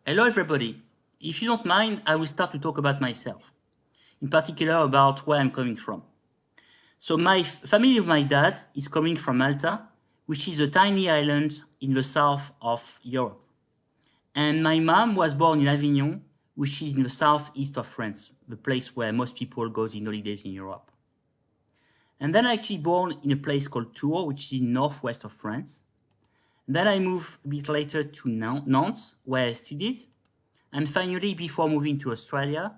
Hello everybody. If you don't mind, I will start to talk about myself, in particular about where I'm coming from. So my family of my dad is coming from Malta, which is a tiny island in the south of Europe. And my mom was born in Avignon, which is in the southeast of France, the place where most people go in holidays in Europe. And then I actually born in a place called Tours, which is in northwest of France. And then I moved a bit later to Nantes, where I studied. And finally, before moving to Australia,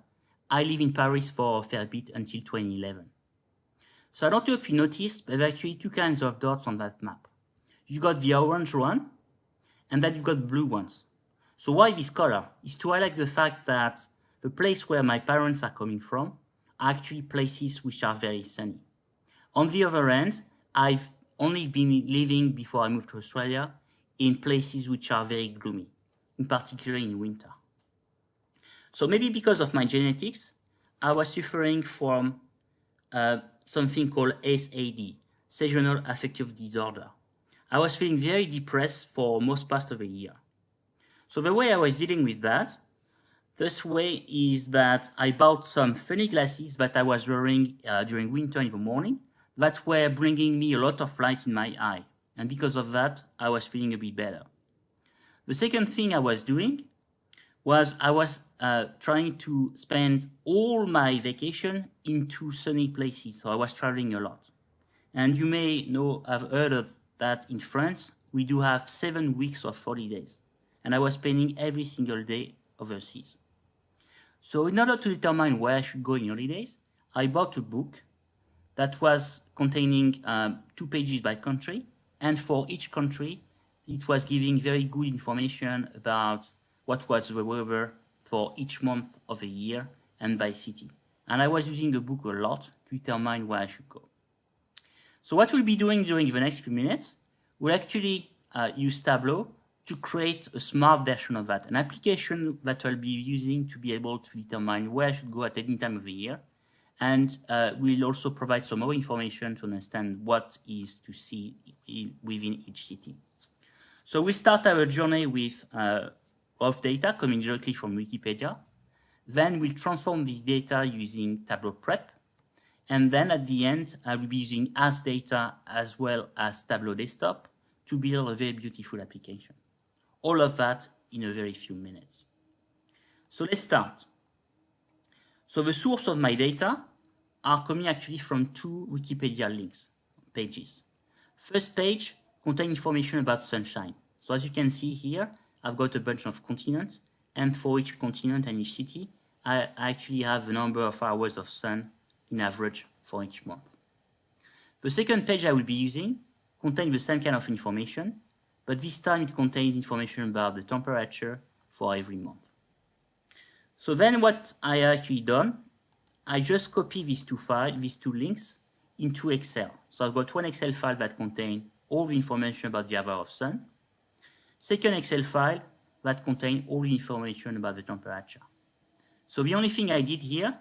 I lived in Paris for a fair bit until 2011. So I don't know if you noticed, but there are actually two kinds of dots on that map. You've got the orange one, and then you've got the blue ones. So why this color? Is to highlight the fact that the place where my parents are coming from are actually places which are very sunny. On the other hand, I've only been living before I moved to Australia in places which are very gloomy, in particular in winter. So maybe because of my genetics, I was suffering from something called SAD, Seasonal Affective Disorder. I was feeling very depressed for most part of the year. So the way I was dealing with that, this way is that I bought some funny glasses that I was wearing during winter in the morning that were bringing me a lot of light in my eye. And because of that, I was feeling a bit better. The second thing I was doing was I was trying to spend all my vacation into sunny places. So I was traveling a lot. And you may know, have heard of that in France, we do have 7 weeks of holidays. And I was spending every single day overseas. So in order to determine where I should go in holidays, I bought a book that was containing 2 pages by country. And for each country, it was giving very good information about what was the weather for each month of the year and by city. And I was using the book a lot to determine where I should go. So what we'll be doing during the next few minutes, we'll actually use Tableau to create a smart version of that, an application that I'll be using to be able to determine where I should go at any time of the year. And we'll also provide some more information to understand what is to see within each city. So we start our journey with of data coming directly from Wikipedia. Then we'll transform this data using Tableau Prep. And then at the end, I will be using as data as well as Tableau Desktop to build a very beautiful application. All of that in a very few minutes. So let's start. So the source of my data are coming actually from 2 Wikipedia links, pages. First page contains information about sunshine. So as you can see here, I've got a bunch of continents, and for each continent and each city, I actually have the number of hours of sun in average for each month. The second page I will be using contains the same kind of information, but this time it contains information about the temperature for every month. So then what I actually done, I just copy these two links into Excel. So I've got one Excel file that contains all the information about the hour of sun. Second Excel file that contains all the information about the temperature. So the only thing I did here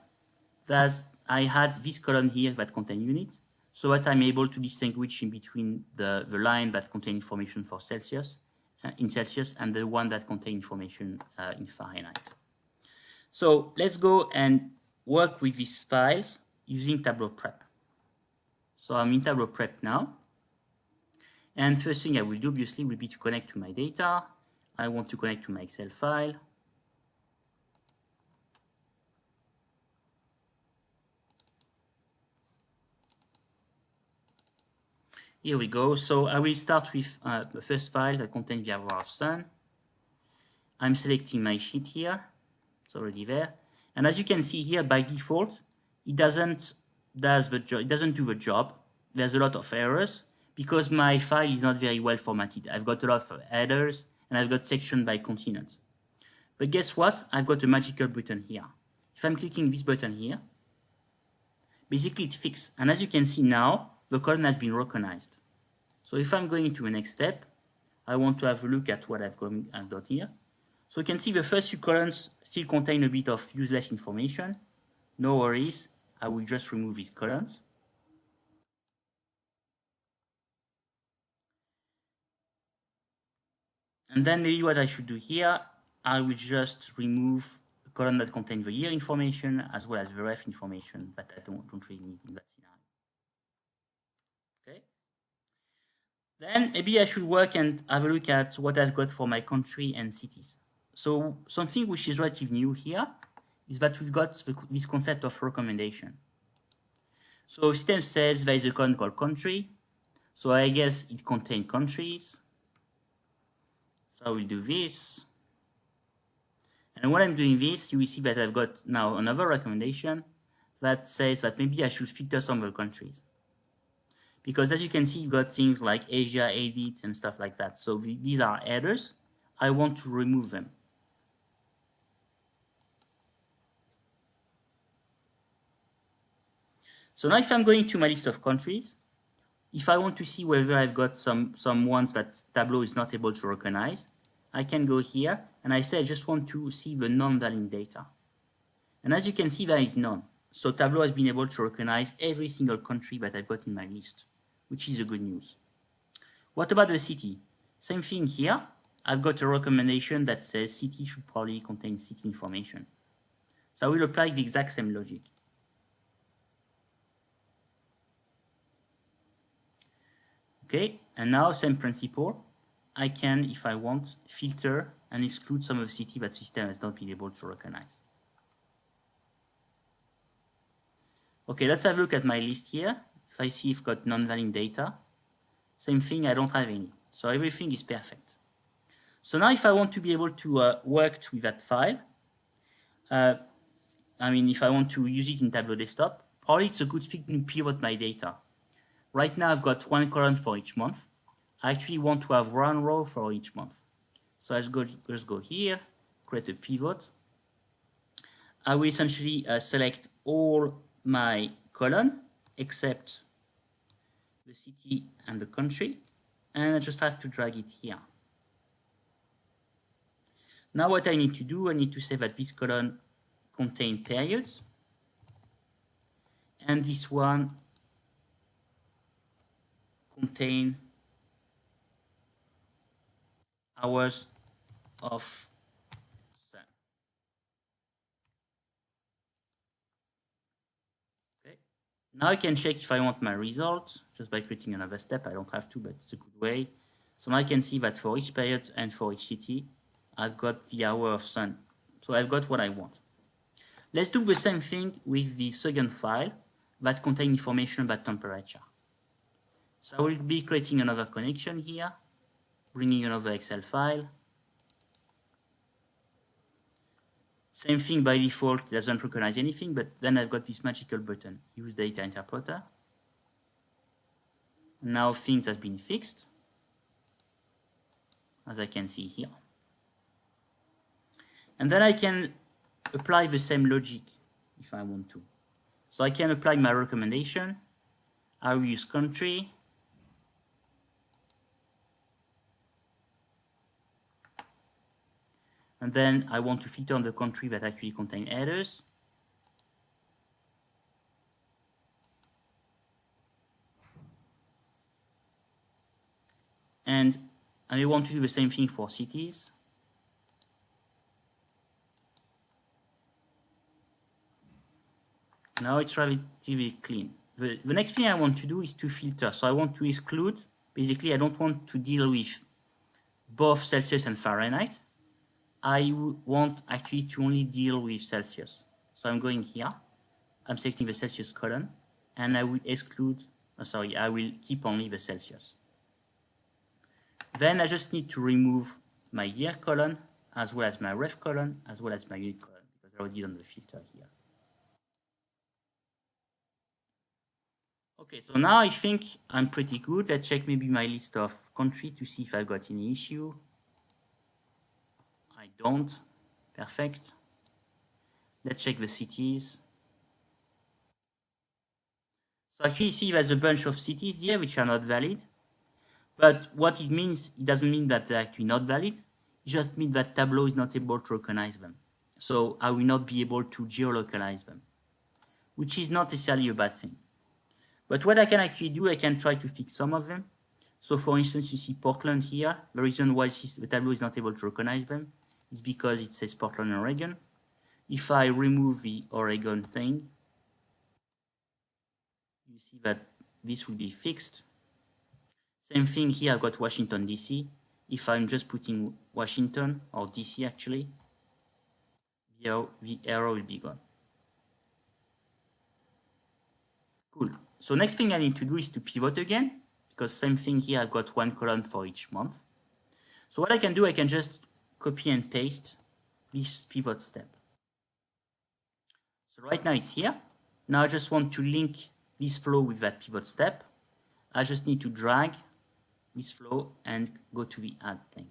is I had this column here that contains units, so that I'm able to distinguish in between the line that contains information for Celsius, in Celsius, and the one that contains information in Fahrenheit. So let's go and work with these files using Tableau Prep. So I'm in Tableau Prep now. And first thing I will do, obviously, will be to connect to my data. I want to connect to my Excel file. Here we go. So I will start with the first file that contains the hour of sun. I'm selecting my sheet here. It's already there. And as you can see here, by default, it doesn't do the job. There's a lot of errors because my file is not very well formatted. I've got a lot of headers and I've got section by continent. But guess what? I've got a magical button here. If I'm clicking this button here, basically it's fixed. And as you can see now, the column has been recognized. So if I'm going to the next step, I want to have a look at what I've got here. So you can see the first few columns still contain a bit of useless information. No worries, I will just remove these columns. And then maybe what I should do here, I will just remove a column that contains the year information as well as the ref information that I don't really need in that scenario. Okay. Then maybe I should work and have a look at what I've got for my country and cities. So something which is relatively new here is that we've got this concept of recommendation. So system says there is a column called country. So I guess it contains countries. So I will do this. And when I'm doing this, you will see that I've got now another recommendation that says that maybe I should filter some of the countries. Because as you can see, you've got things like Asia, edits, and stuff like that. So these are headers. I want to remove them. So now if I'm going to my list of countries, if I want to see whether I've got some ones that Tableau is not able to recognize, I can go here and I say I just want to see the non-valid data. And as you can see, there is none. So Tableau has been able to recognize every single country that I've got in my list, which is a good news. What about the city? Same thing here. I've got a recommendation that says city should probably contain city information. So I will apply the exact same logic. Okay, and now same principle. I can, if I want, filter and exclude some of the city that system has not been able to recognize. Okay, let's have a look at my list here. If I see I've got non-valid data, same thing, I don't have any. So everything is perfect. So now if I want to be able to work with that file, if I want to use it in Tableau Desktop, probably it's a good thing to pivot my data. Right now I've got one column for each month. I actually want to have one row for each month. So let's go here, create a pivot. I will essentially select all my column except the city and the country, and I just have to drag it here. Now what I need to do, I need to say that this column contains periods, and this one contains hours of sun. Okay. Now I can check if I want my result just by creating another step. I don't have to, but it's a good way. So now I can see that for each period and for each city, I've got the hour of sun. So I've got what I want. Let's do the same thing with the second file that contains information about temperature. So I will be creating another connection here, bringing another Excel file. Same thing by default, it doesn't recognize anything, but then I've got this magical button, use data interpreter. Now things have been fixed, as I can see here. And then I can apply the same logic if I want to. So I can apply my recommendation. I will use country. And then I want to filter on the country that actually contain headers. And I may want to do the same thing for cities. Now it's relatively clean. The next thing I want to do is to filter. So I want to exclude, basically I don't want to deal with both Celsius and Fahrenheit. I want actually to only deal with Celsius. So I'm going here, I'm selecting the Celsius column, and I will exclude, I will keep only the Celsius. Then I just need to remove my year column, as well as my ref column, as well as my unit column, because I already done the filter here. Okay, so now I think I'm pretty good. Let's check maybe my list of country to see if I've got any issue. I don't. Perfect. Let's check the cities. So actually, see there's a bunch of cities here which are not valid. But what it means, it doesn't mean that they're actually not valid. It just means that Tableau is not able to recognize them. So I will not be able to geolocalize them, which is not necessarily a bad thing. But what I can actually do, I can try to fix some of them. So for instance, you see Portland here. The reason why the Tableau is not able to recognize them is because it says Portland, Oregon. If I remove the Oregon thing, you see that this will be fixed. Same thing here, I've got Washington, D.C. If I'm just putting Washington, or D.C. actually, the arrow will be gone. Cool. So next thing I need to do is to pivot again, because same thing here, I've got one column for each month. So what I can do, I can just copy and paste this pivot step. So right now it's here. Now I just want to link this flow with that pivot step. I just need to drag this flow and go to the add thing.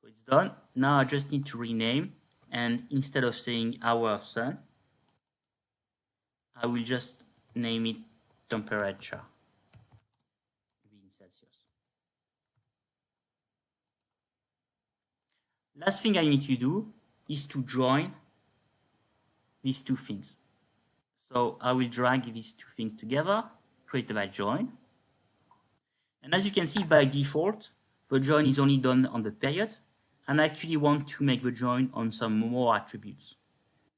So it's done. Now I just need to rename, and instead of saying hour of sun, I will just name it temperature in Celsius. Last thing I need to do is to join these two things. So I will drag these two things together, create the join. And as you can see, by default, the join is only done on the period. And I actually want to make the join on some more attributes.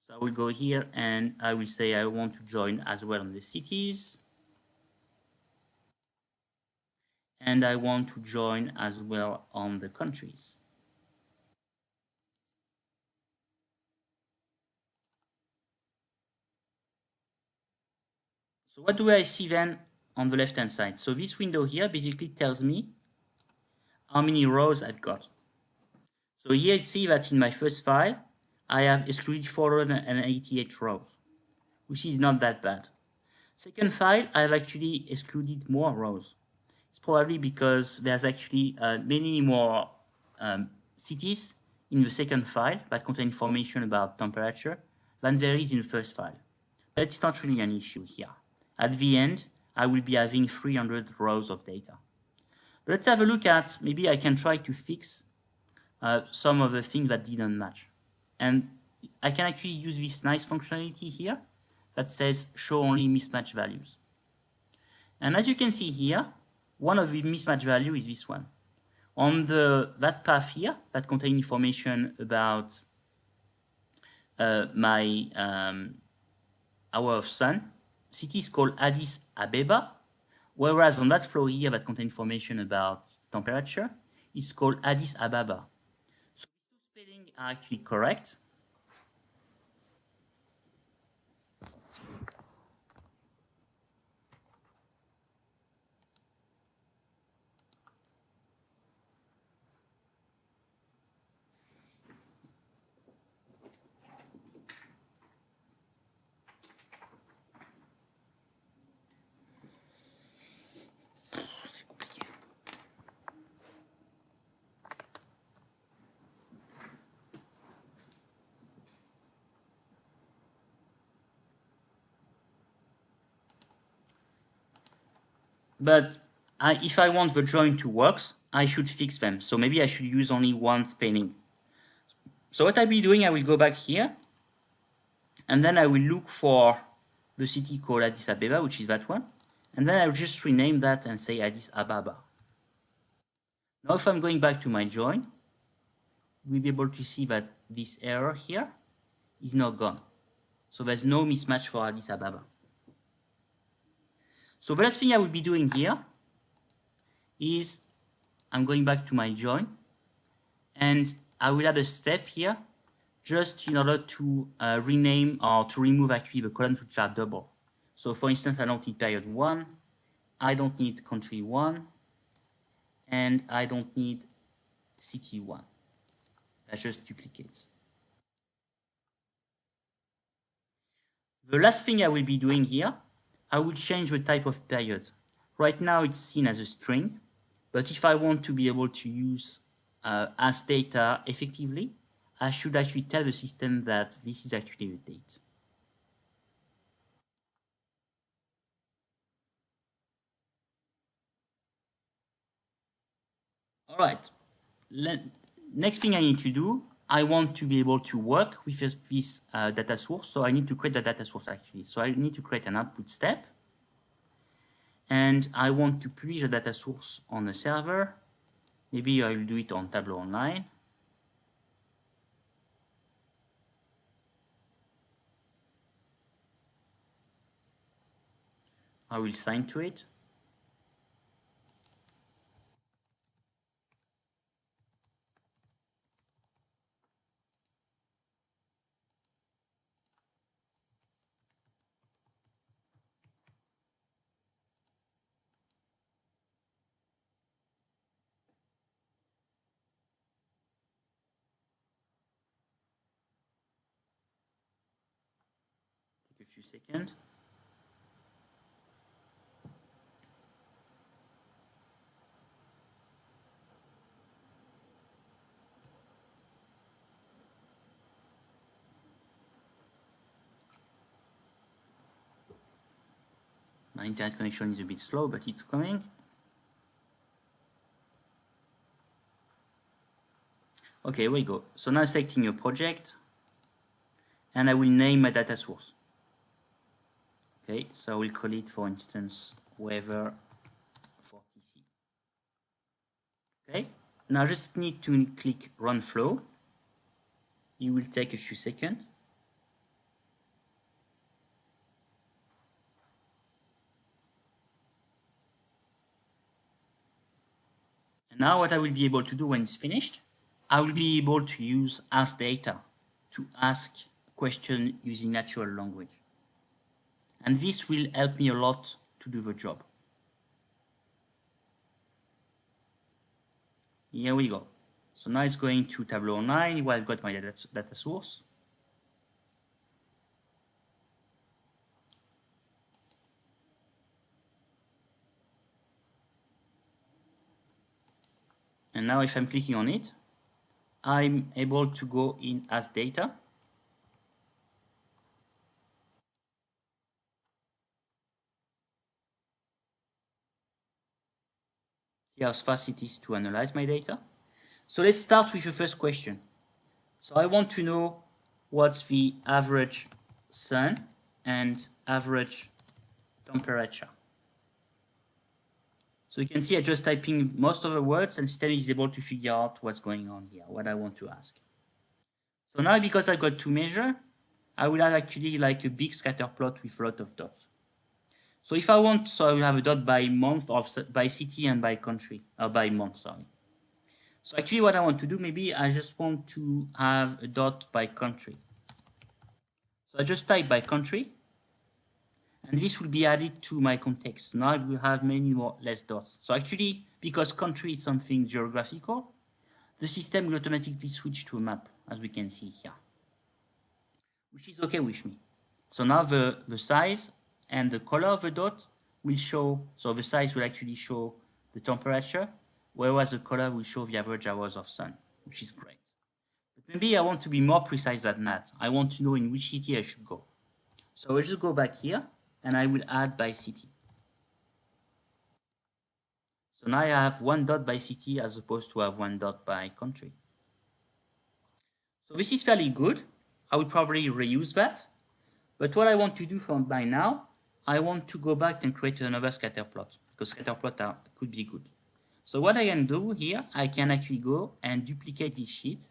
So I will go here and I will say I want to join as well on the cities. And I want to join as well on the countries. So what do I see then on the left-hand side? So this window here basically tells me how many rows I've got. So here you see that in my first file, I have excluded 488 rows, which is not that bad. Second file, I've actually excluded more rows. It's probably because there's actually many more cities in the second file that contain information about temperature than there is in the first file. But it's not really an issue here. At the end, I will be having 300 rows of data. But let's have a look at, maybe I can try to fix some of the things that didn't match. And I can actually use this nice functionality here that says show only mismatch values. And as you can see here, one of the mismatch values is this one. On that path here, that contains information about my hour of sun, city is called Addis Abeba, whereas on that flow here that contains information about temperature, it's called Addis Ababa. So the two spellings are actually correct. But if I want the join to work, I should fix them. So maybe I should use only one spelling. So what I'll be doing, I will go back here, and then I will look for the city called Addis Abeba, which is that one. And then I'll just rename that and say Addis Ababa. Now if I'm going back to my join, we'll be able to see that this error here is now gone. So there's no mismatch for Addis Ababa. So the last thing I will be doing here is I'm going back to my join, and I will add a step here just in order to rename or to remove actually the columns which are double. So for instance, I don't need period 1, I don't need country 1, and I don't need city 1. That's just duplicates. The last thing I will be doing here, I will change the type of period. Right now it's seen as a string, but if I want to be able to use as data effectively, I should actually tell the system that this is actually a date. All right, next thing I need to do, I want to be able to work with this data source, so I need to create the data source actually. So I need to create an output step, and I want to publish the data source on the server, Maybe I will do it on Tableau Online. I will sign to it. Take a few seconds. My internet connection is a bit slow, but it's coming. Okay, here we go. So now selecting a project, and I will name my data source. Okay, so I will call it, for instance, weather for TC. Okay, now I just need to click Run Flow. It will take a few seconds. And now what I will be able to do when it's finished, I will be able to use Ask Data to ask questions using natural language. And this will help me a lot to do the job. Here we go. So now it's going to Tableau Online where I've got my data source. And now if I'm clicking on it, I'm able to go in as data. See how fast it is to analyze my data. So let's start with the first question. So I want to know what's the average sun and average temperature. So you can see I just typing most of the words and system is able to figure out what's going on here, what I want to ask. So now because I got two measures, I will have actually like a big scatter plot with a lot of dots. So if I want, so I will have a dot by month or by city and by country, or by month, sorry. So actually what I want to do, maybe I just want to have a dot by country. So I just type by country, and this will be added to my context. Now I will have many less dots. So actually, because country is something geographical, the system will automatically switch to a map, as we can see here, which is okay with me. So now the size and the color of the dot will show, so the size will actually show the temperature, whereas the color will show the average hours of sun, which is great. But maybe I want to be more precise than that. I want to know in which city I should go. So I'll just go back here, and I will add by city. So now I have one dot by city as opposed to have one dot by country. So this is fairly good. I will probably reuse that. But what I want to do from by now, I want to go back and create another scatter plot because scatter plot could be good. So what I can do here, I can actually go and duplicate this sheet.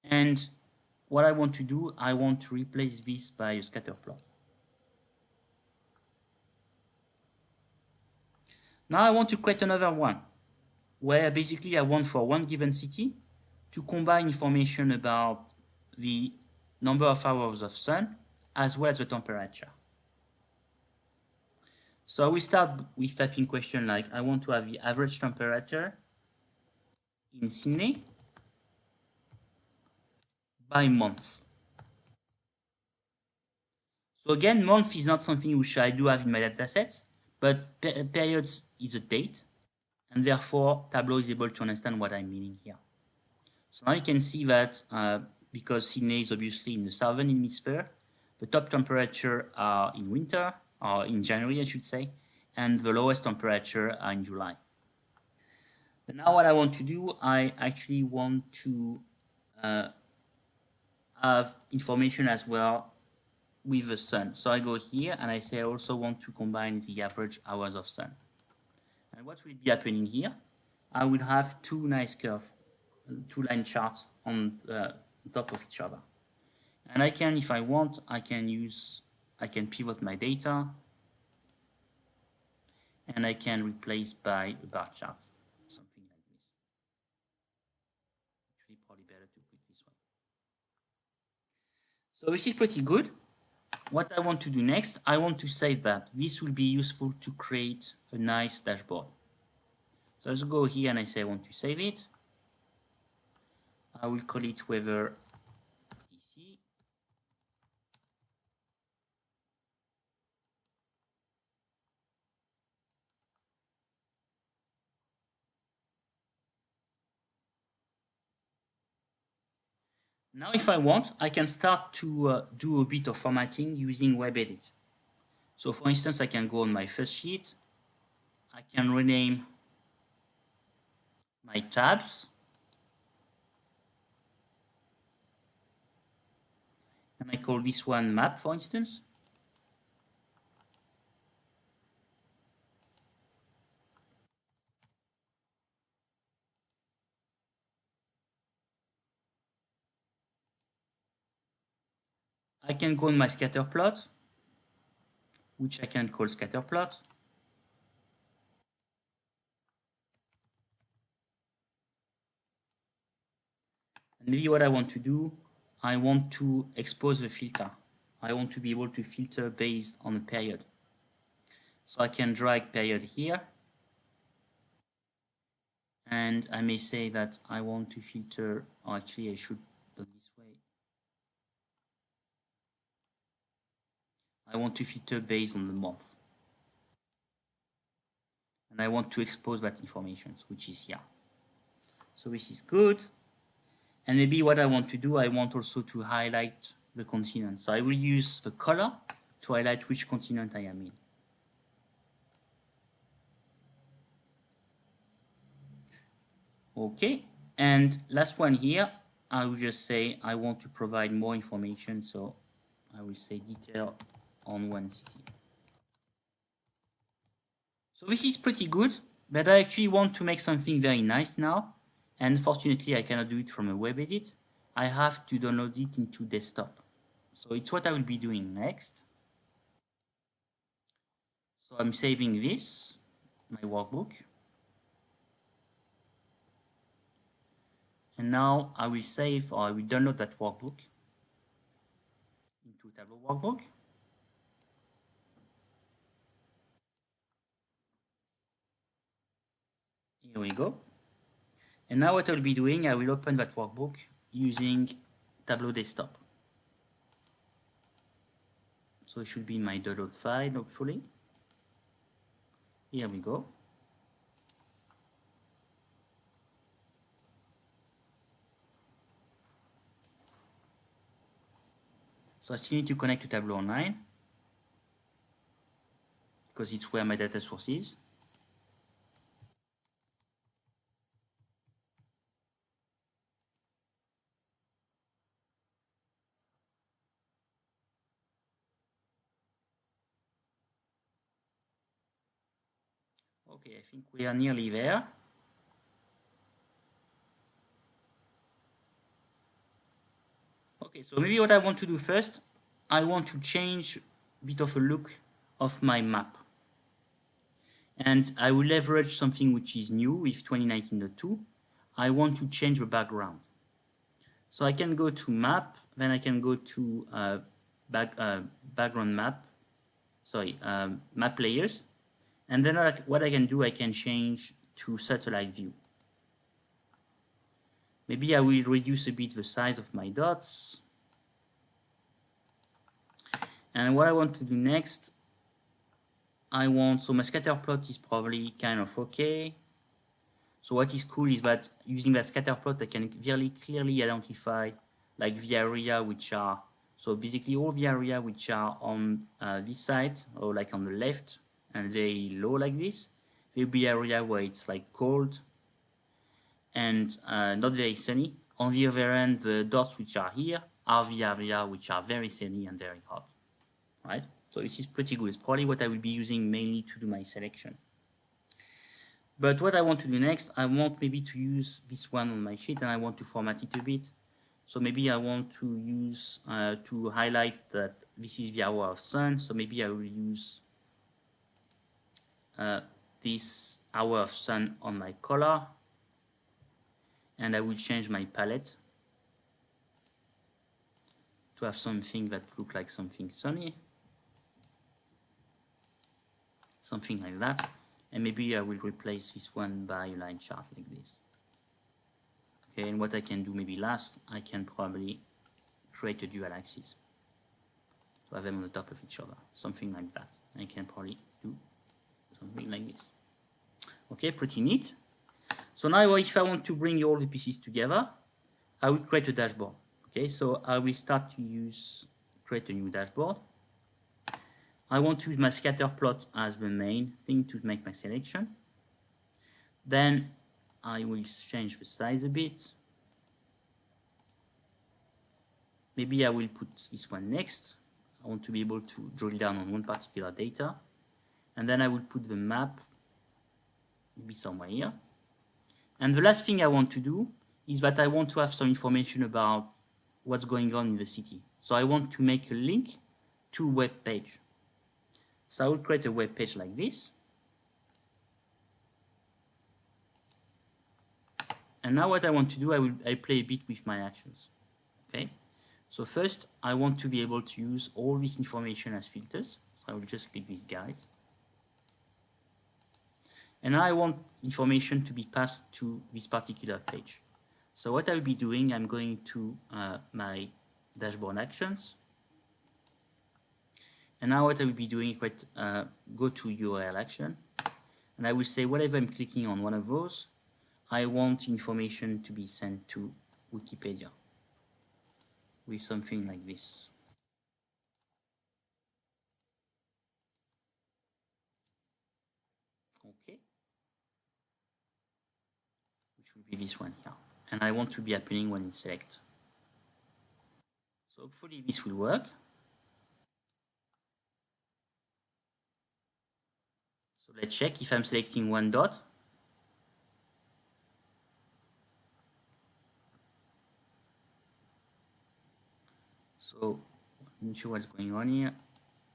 And what I want to do, I want to replace this by a scatter plot. Now I want to create another one where basically I want for one given city to combine information about the number of hours of sun as well as the temperature. So we start with typing question like I want to have the average temperature in Sydney by month. So again, month is not something which I do have in my datasets, but periods is a date, and therefore Tableau is able to understand what I'm meaning here. So now you can see that because Sydney is obviously in the southern hemisphere, the top temperature are in winter, or in January I should say, and the lowest temperature are in July. But now what I want to do, I actually want to have information as well with the sun. So I go here and I say I also want to combine the average hours of sun. And what will be happening here I will have two nice curves, two line charts on top of each other. And I can, if I want, I can pivot my data, and I can replace by a bar chart, something like this. Actually, probably better to put this one. So this is pretty good. What I want to do next, I want to say that this will be useful to create a nice dashboard. So let's go here and I say I want to save it. I will call it weather DC. Now if I want, I can start to do a bit of formatting using WebEdit. So for instance, I can go on my first sheet. I can rename my tabs. And I call this one map, for instance. I can go on my scatter plot, which I can call scatter plot. And maybe what I want to do, I want to expose the filter. I want to be able to filter based on a period. So I can drag period here. And I may say that I want to filter, or actually I should do this way. I want to filter based on the month. And I want to expose that information, which is here. So this is good. And maybe what I want to do, I want also to highlight the continent. So I will use the color to highlight which continent I am in. Okay, and last one here, I will just say I want to provide more information. So I will say detail on one city. So this is pretty good, but I actually want to make something very nice now. And fortunately, I cannot do it from a web edit. I have to download it into desktop. So it's what I will be doing next. So I'm saving this, my workbook. And now I will save, or I will download that workbook into Tableau workbook. Here we go. And now what I'll be doing, I will open that workbook using Tableau desktop. So it should be in my download file, hopefully. Here we go. So I still need to connect to Tableau Online because it's where my data source is. Okay, I think we are nearly there. Okay, so maybe what I want to do first, I want to change a bit of a look of my map. And I will leverage something which is new with 2019.2. I want to change the background. So I can go to map, then I can go to background map, map layers. And then what I can do, I can change to satellite view. Maybe I will reduce a bit the size of my dots. And what I want to do next, so my scatter plot is probably kind of okay. So what is cool is that using that scatter plot, I can very clearly identify like the area which are, so basically all the area which are on this side or like on the left and very low like this. There will be area where it's like cold and not very sunny. On the other end, the dots which are here are the area which are very sunny and very hot, right? So this is pretty good. It's probably what I will be using mainly to do my selection. But what I want to do next, I want maybe to use this one on my sheet and I want to format it a bit. So maybe I want to use, to highlight that this is the hour of sun. So maybe I will use this hour of sun on my color. And I will change my palette to have something that look like something sunny. Something like that. And maybe I will replace this one by a line chart like this. Okay, and what I can do maybe last, I can probably create a dual axis to have them on the top of each other, something like that. I can probably do something like this. Okay, pretty neat. So now if I want to bring all the pieces together, I will create a dashboard. Okay, so I will start to create a new dashboard. I want to use my scatter plot as the main thing to make my selection. Then I will change the size a bit. Maybe I will put this one next. I want to be able to drill down on one particular data. And then I will put the map maybe somewhere here. And the last thing I want to do is that I want to have some information about what's going on in the city. So I want to make a link to a web page. So I will create a web page like this. And now what I want to do, I play a bit with my actions. Okay. So first, I want to be able to use all this information as filters. So I will just click these guys. And now I want information to be passed to this particular page. So what I'll be doing, I'm going to my dashboard actions. And now what I will be doing, go to URL action. And I will say whenever I'm clicking on one of those, I want information to be sent to Wikipedia with something like this. Okay. Which will be this one here. And I want to be happening when it's select. So hopefully this will work. So let's check if I'm selecting one dot. So I'm not sure what's going on here.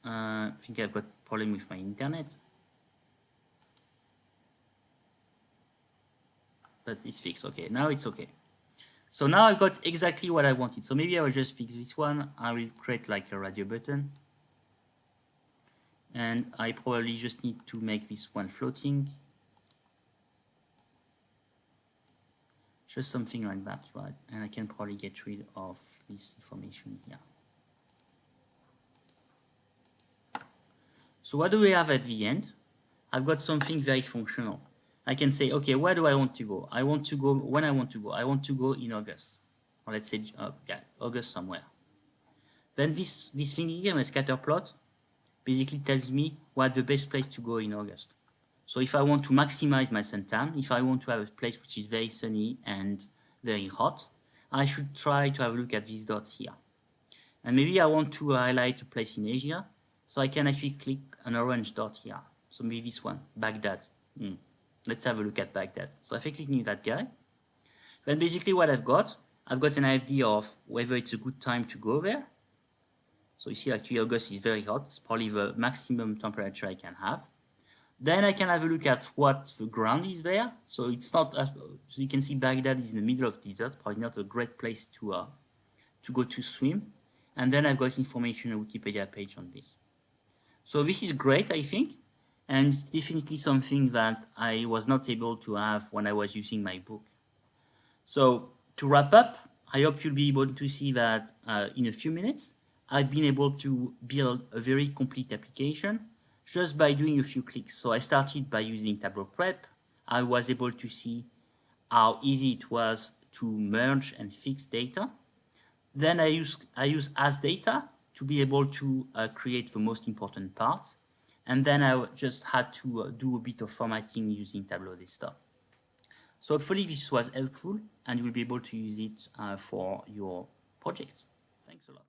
I think I've got a problem with my internet. But it's fixed. Okay, now it's okay. So now I've got exactly what I wanted. So maybe I will just fix this one. I will create like a radio button. And I probably just need to make this one floating. Just something like that, right? And I can probably get rid of this information here. So what do we have at the end? I've got something very functional. I can say, okay, where do I want to go? I want to go when I want to go. I want to go in August. Or let's say, yeah, August somewhere. Then this thing here, my scatter plot, basically tells me what's the best place to go in August. So if I want to maximize my suntan, if I want to have a place which is very sunny and very hot, I should try to have a look at these dots here. And maybe I want to highlight a place in Asia, so I can actually click an orange dot here. So maybe this one, Baghdad. Let's have a look at Baghdad. So if I click on that guy, then basically what I've got an idea of whether it's a good time to go there. So you see actually August is very hot. It's probably the maximum temperature I can have. Then I can have a look at what the ground is there. So it's not, so you can see Baghdad is in the middle of the desert, probably not a great place to go to swim. And then I've got information on Wikipedia page on this. So this is great, I think. And it's definitely something that I was not able to have when I was using my book. So to wrap up, I hope you'll be able to see that in a few minutes, I've been able to build a very complete application just by doing a few clicks. So I started by using Tableau Prep. I was able to see how easy it was to merge and fix data. Then I use as data to be able to create the most important parts. And then I just had to do a bit of formatting using Tableau Desktop. So hopefully this was helpful and you'll be able to use it for your projects. Thanks a lot.